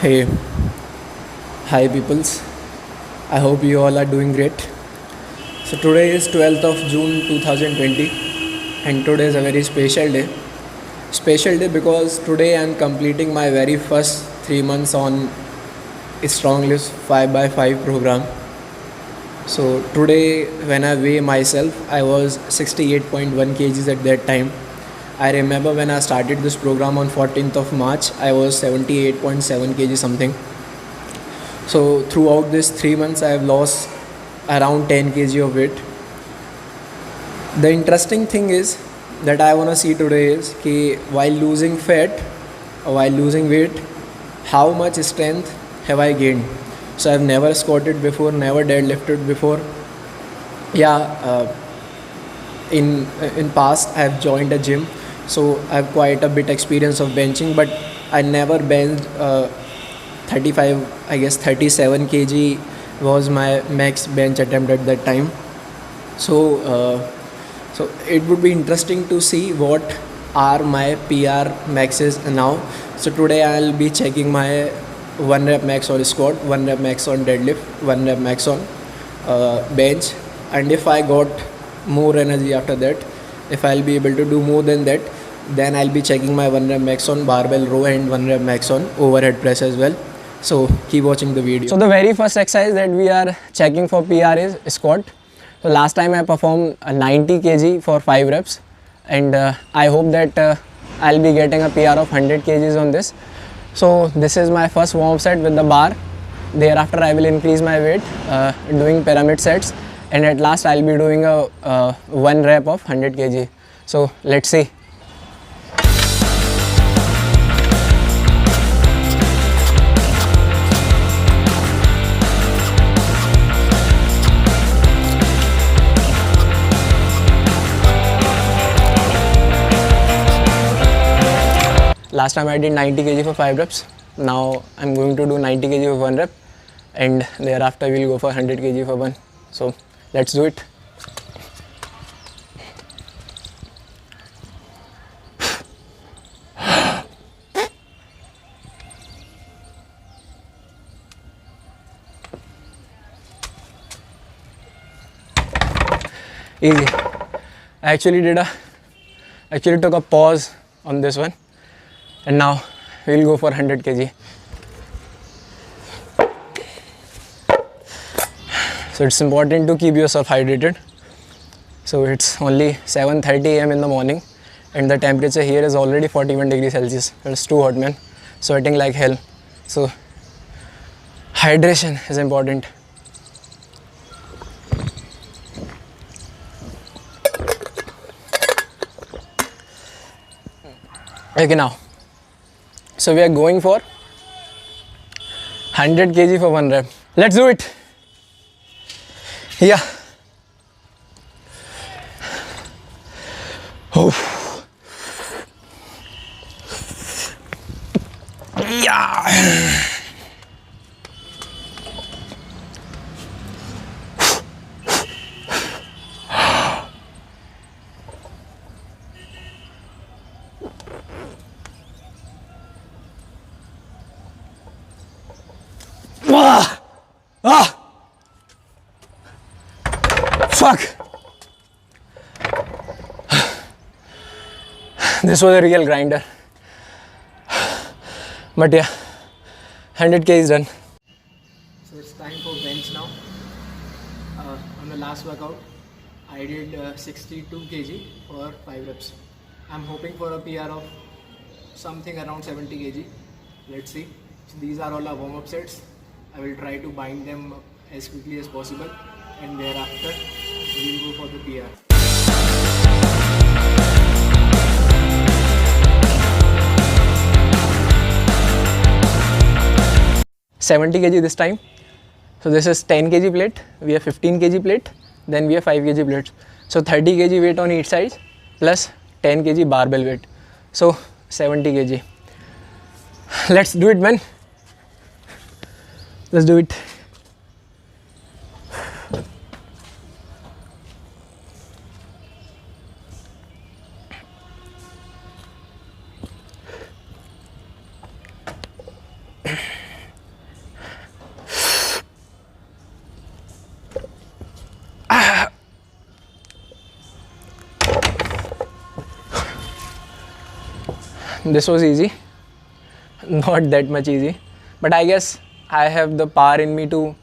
Hey, hi peoples. I hope you all are doing great. So today is 12th of June 2020 and today is a very special day. Special day because today I am completing my very first 3 months on Stronglist 5 by 5 program. So today when I weigh myself, I was 68.1 kgs at that time. I remember when I started this program on 14th of March, I was 78.7 kg something. So throughout this 3 months, I have lost around 10 kg of weight. The interesting thing is that I want to see today is कि while losing fat, while losing weight, how much strength have I gained? So I've never squatted before, never deadlifted before. Yeah, in past I have joined a gym, so I have quite a bit experience of benching, but I never benched 35, I guess 37 kg was my max bench attempt at that time. So it would be interesting to see what are my PR maxes now. So today I'll be checking my 1 rep max on squat, 1 rep max on deadlift, 1 rep max on bench, and if I got more energy after that, if I'll be able to do more than that, then I'll be checking my 1 rep max on barbell row and 1 rep max on overhead press as well. So keep watching the video. So the very first exercise that we are checking for PR is squat. So last time I performed 90 kg for 5 reps, and I hope that I'll be getting a PR of 100 kgs on this. So this is my first warm up set with the bar. Thereafter I will increase my weight doing pyramid sets, and at last I'll be doing a 1 rep of 100 kg. So let's see. Last time I did 90 kg for 5 reps. Now I'm going to do 90 kg for 1 rep, and thereafter we'll go for 100 kg for 1. So let's do it. Easy. I actually took a pause on this one, and now we'll go for 100 kg. So it's important to keep yourself hydrated. So it's only 7:30 AM in the morning, and the temperature here is already 41 degrees Celsius. It's too hot, man. Sweating like hell. So hydration is important. Okay, now. So we are going for 100 kg for 1 rep. Let's do it. Yeah. Oh. Yeah. Fuck. This was a real grinder. But yeah, 100k is done. So it's time for bench now. On the last workout, I did 62 kg for 5 reps. I'm hoping for a PR of something around 70 kg. Let's see. So these are all our warm-up sets. I will try to bind them as quickly as possible, and thereafter we'll go for the PR. 70 kg this time. So this is 10 kg plate, we have 15 kg plate, then we have 5 kg plates. So 30 kg weight on each side plus 10 kg barbell weight. So 70 kg. Let's do it, man. Let's do it. this was easy, not that much easy, but I guess I have the power in me to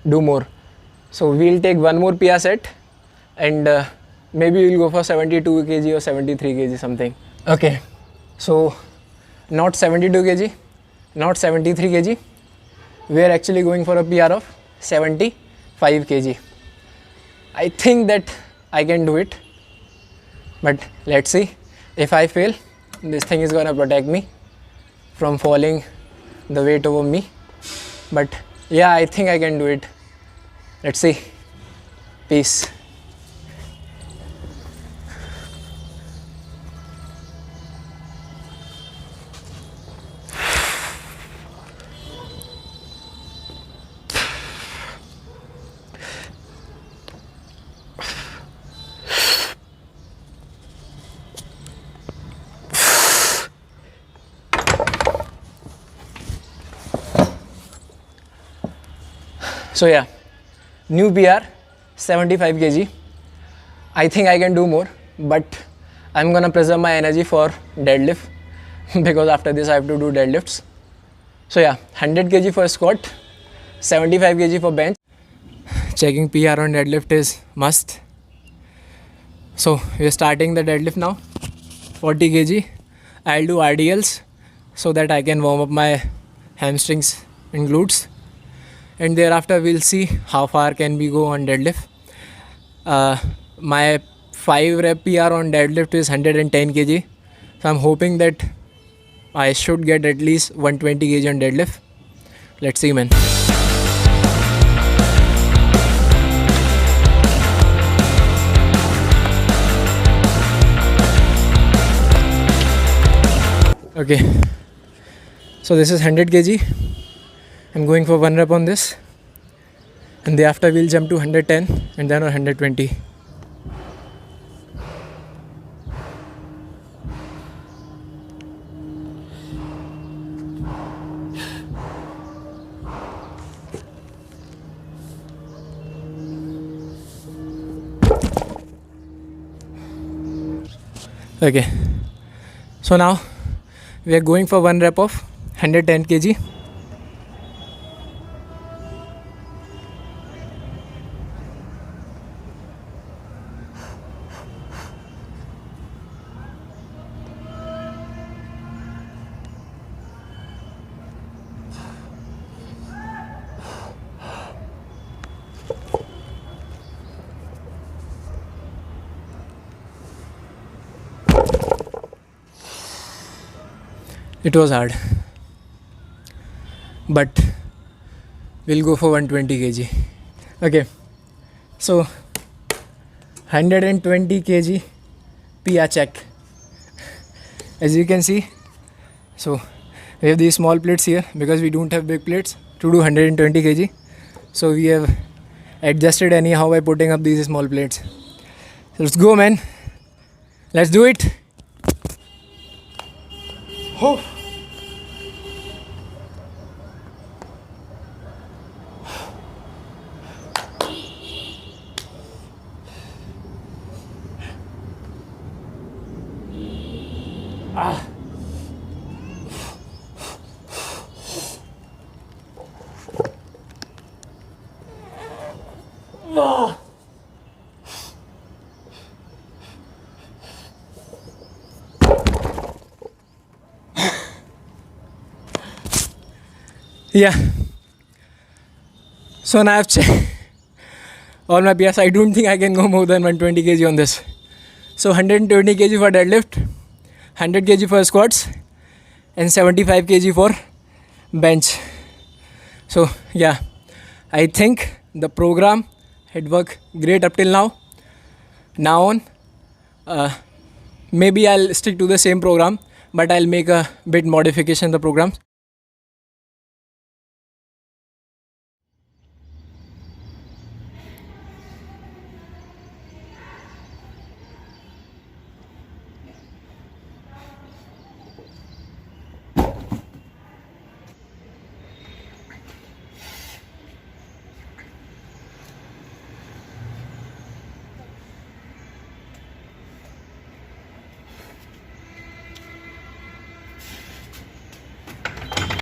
do more. So we'll take one more PR set and maybe we'll go for 72 kg or 73 kg something. Okay, so not 72 kg, not 73 kg, we are actually going for a PR of 75 kg. I think that I can do it, but let's see. If I fail, this thing is gonna protect me from falling the weight over me. But yeah, I think I can do it. Let's see. Peace. So yeah, new PR 75 kg. I think I can do more, but I'm gonna preserve my energy for deadlift because after this I have to do deadlifts. So yeah, 100 kg for squat, 75 kg for bench. Checking PR on deadlift is must. So we're starting the deadlift now. 40 kg. I'll do RDLs so that I can warm up my hamstrings and glutes. And thereafter we'll see how far can we go on deadlift. My 5 rep PR on deadlift is 110 kg. So I'm hoping that I should get at least 120 kg on deadlift. Let's see, man. Okay, so this is 100 kg. I'm going for 1 rep on this, and thereafter we'll jump to 110 and then on 120. Okay, so now we are going for 1 rep of 110 kg. It was hard, but we'll go for 120 kg. Okay, so 120 kg PR check. As you can see, so we have these small plates here because we don't have big plates to do 120 kg. So we have adjusted anyhow by putting up these small plates. So let's go, man. Let's do it. Oh. Ah. Ah. Yeah, so now I've checked all my PS. I don't think I can go more than 120 kg on this. So 120 kg for deadlift, 100 kg for squats, and 75 kg for bench. So yeah, I think the program had worked great up till now. Now on, maybe I'll stick to the same program, but I'll make a bit modification in the program.